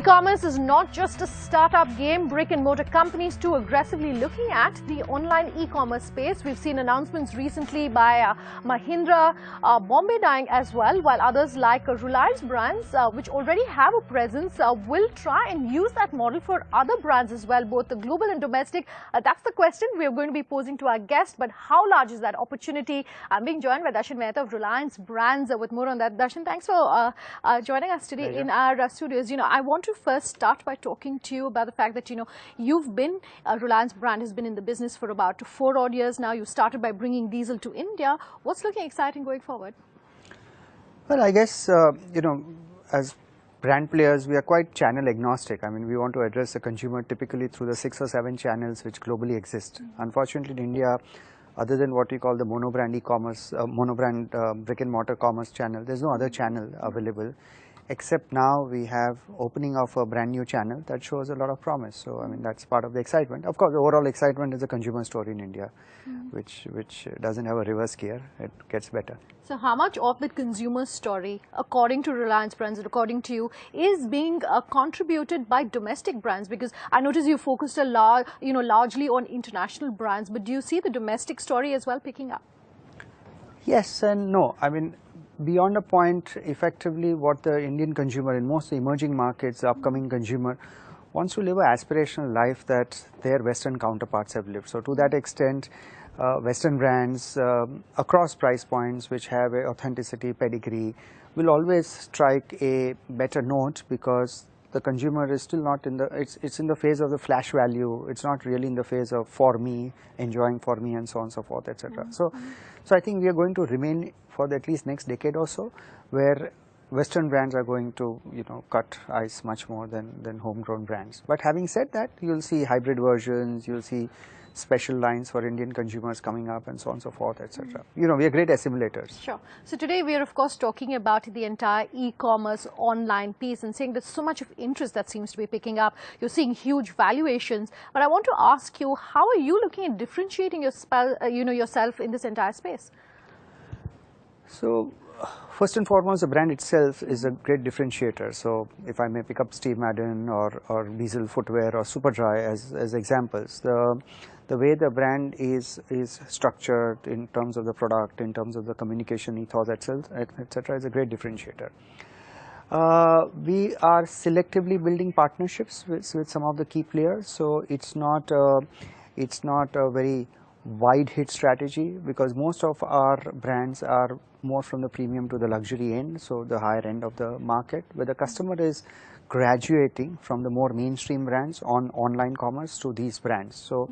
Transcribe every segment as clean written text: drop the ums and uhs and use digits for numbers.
E-commerce is not just a startup game. Brick and mortar companies too aggressively looking at the online e-commerce space. We've seen announcements recently by Mahindra, Bombay Dyeing as well, while others like Reliance Brands, which already have a presence, will try and use that model for other brands as well, both the global and domestic. That's the question we are going to be posing to our guest. But how large is that opportunity? I'm being joined by Darshan Mehta of Reliance Brands with more on that. Darshan, thanks for joining us today in our studios. I want to first start by talking to you about the fact that, you've been, Reliance Brand has been in the business for about 4 odd years now. You started by bringing diesel to India. What's looking exciting going forward? Well, I guess, as brand players, we are quite channel agnostic. I mean, we want to address the consumer typically through the 6 or 7 channels which globally exist. Unfortunately, in India, other than what we call the monobrand e-commerce, monobrand brick and mortar commerce channel, there's no other channel available. Except now we have opening of a brand new channel that shows a lot of promise. So, I mean, that's part of the excitement. Of course, the overall excitement is a consumer story in India, which doesn't have a reverse gear. It gets better. So, how much of the consumer story, according to Reliance Brands, and according to you, is being contributed by domestic brands? Because I notice you focused a lot, largely on international brands, but do you see the domestic story as well picking up? Yes and no. I mean, beyond a point, effectively what the Indian consumer in most emerging markets, the upcoming consumer, wants to live an aspirational life that their Western counterparts have lived. So to that extent, Western brands across price points which have a authenticity, pedigree, will always strike a better note because the consumer is still not in the, it's in the phase of the flash value. It's not really in the phase of for me, enjoying for me and so on and so forth, etc. So I think we are going to remain for the at least next decade or so, where Western brands are going to, cut ice much more than homegrown brands. But having said that, you'll see hybrid versions, you'll see special lines for Indian consumers coming up and so on and so forth, etc. We are great assimilators. Sure. So today we are of course talking about the entire e-commerce online piece and saying there's so much of interest that seems to be picking up. You're seeing huge valuations, but I want to ask you, how are you looking at differentiating yourself in this entire space? So, first and foremost, the brand itself is a great differentiator. So, if I may pick up Steve Madden or Diesel Footwear or Superdry as examples, the way the brand is structured in terms of the product, in terms of the communication ethos itself, etc., is a great differentiator. We are selectively building partnerships with some of the key players. So, it's not a very wide hit strategy because most of our brands are more from the premium to the luxury end, so the higher end of the market, where the customer is graduating from the more mainstream brands on online commerce to these brands. So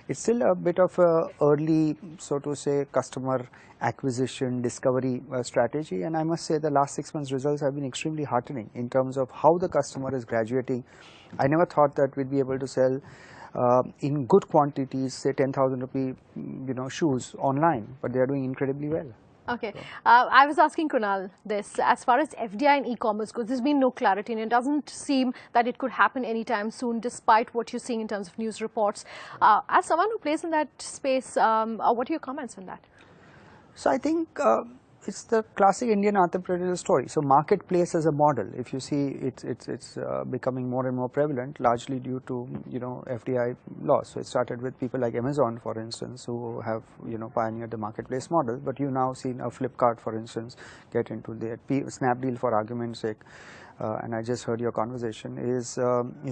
it's still a bit of a early, so to say, customer acquisition, discovery strategy, and I must say the last 6 months results have been extremely heartening in terms of how the customer is graduating. I never thought that we'd be able to sell in good quantities, say 10,000 rupee, shoes online, but they are doing incredibly well. Okay. I was asking Kunal this, as far as FDI and e-commerce goes, there's been no clarity and it doesn't seem that it could happen anytime soon despite what you're seeing in terms of news reports. As someone who plays in that space, what are your comments on that? So I think it's the classic Indian entrepreneurial story. So marketplace as a model, if you see, it's becoming more and more prevalent, largely due to FDI laws. So it started with people like Amazon, for instance, who have pioneered the marketplace model. But you now seen a Flipkart, for instance, get into the Snapdeal, for argument's sake. And I just heard your conversation is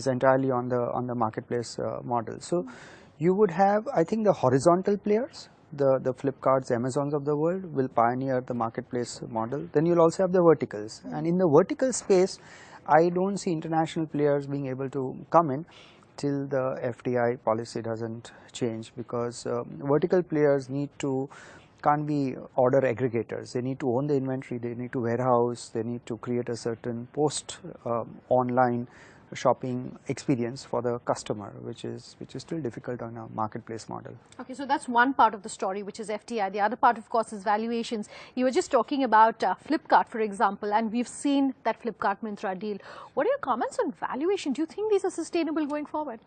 entirely on the marketplace model. So you would have, I think, the horizontal players. The Flipkarts, Amazons of the world will pioneer the marketplace model. Then you'll also have the verticals. And in the vertical space, I don't see international players being able to come in till the FDI policy doesn't change, because vertical players can't be order aggregators. They need to own the inventory, they need to warehouse, they need to create a certain post online shopping experience for the customer, which is still difficult on a marketplace model. Okay, so that's one part of the story, which is FDI. The other part, of course, is valuations. You were just talking about Flipkart, for example, and we've seen that Flipkart Myntra deal. What are your comments on valuation? Do you think these are sustainable going forward?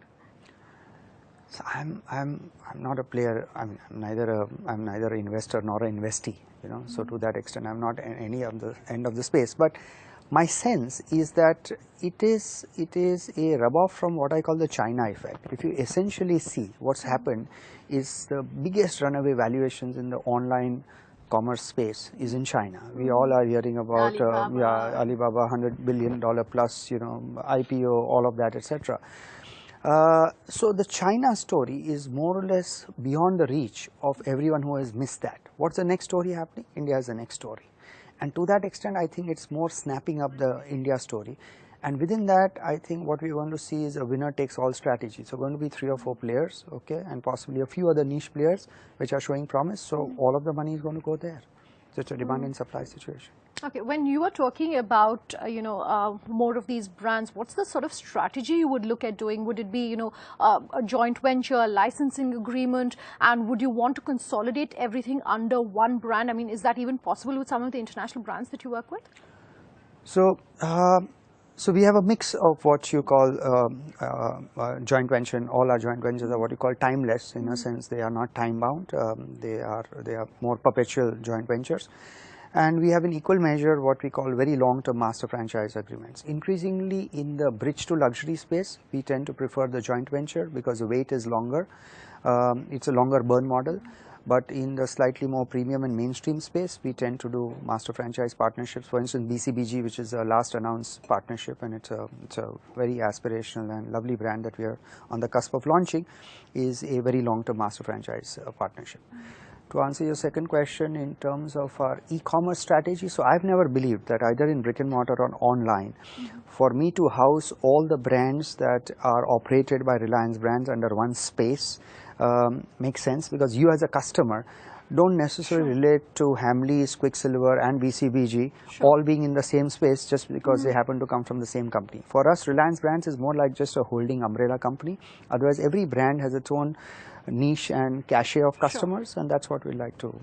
So I'm not a player. I'm neither an investor nor an investee. So to that extent, I'm not at any of the end of the space. But My sense is that it is a rub-off from what I call the China effect. If you essentially see what's happened is the biggest runaway valuations in the online commerce space is in China. We all are hearing about Alibaba $100 billion plus, IPO, all of that, etc. So the China story is more or less beyond the reach of everyone who has missed that. What's the next story happening? India is the next story. And to that extent, I think it's more snapping up the India story. And within that, I think what we're going to see is a winner takes all strategy. So going to be 3 or 4 players, okay, and possibly a few other niche players which are showing promise. So all of the money is going to go there. So it's a demand and supply situation. Okay, when you are talking about, more of these brands, what's the sort of strategy you would look at doing? Would it be, a joint venture, a licensing agreement, and would you want to consolidate everything under one brand? I mean, is that even possible with some of the international brands that you work with? So, so we have a mix of what you call joint venture. All our joint ventures are what you call timeless, in a sense they are not time bound. They are more perpetual joint ventures. And we have in equal measure what we call very long-term master franchise agreements. Increasingly in the bridge to luxury space, we tend to prefer the joint venture because the wait is longer. It's a longer burn model. But in the slightly more premium and mainstream space, we tend to do master franchise partnerships. For instance, BCBG, which is a last announced partnership, and it's a very aspirational and lovely brand that we are on the cusp of launching, is a very long-term master franchise partnership. To answer your second question in terms of our e-commerce strategy, so I've never believed that either in brick and mortar or online, for me to house all the brands that are operated by Reliance Brands under one space makes sense, because you as a customer don't necessarily relate to Hamleys, Quicksilver and BCBG all being in the same space just because they happen to come from the same company. For us, Reliance Brands is more like just a holding umbrella company. Otherwise, every brand has its own niche and cachet of customers, and that's what we like to.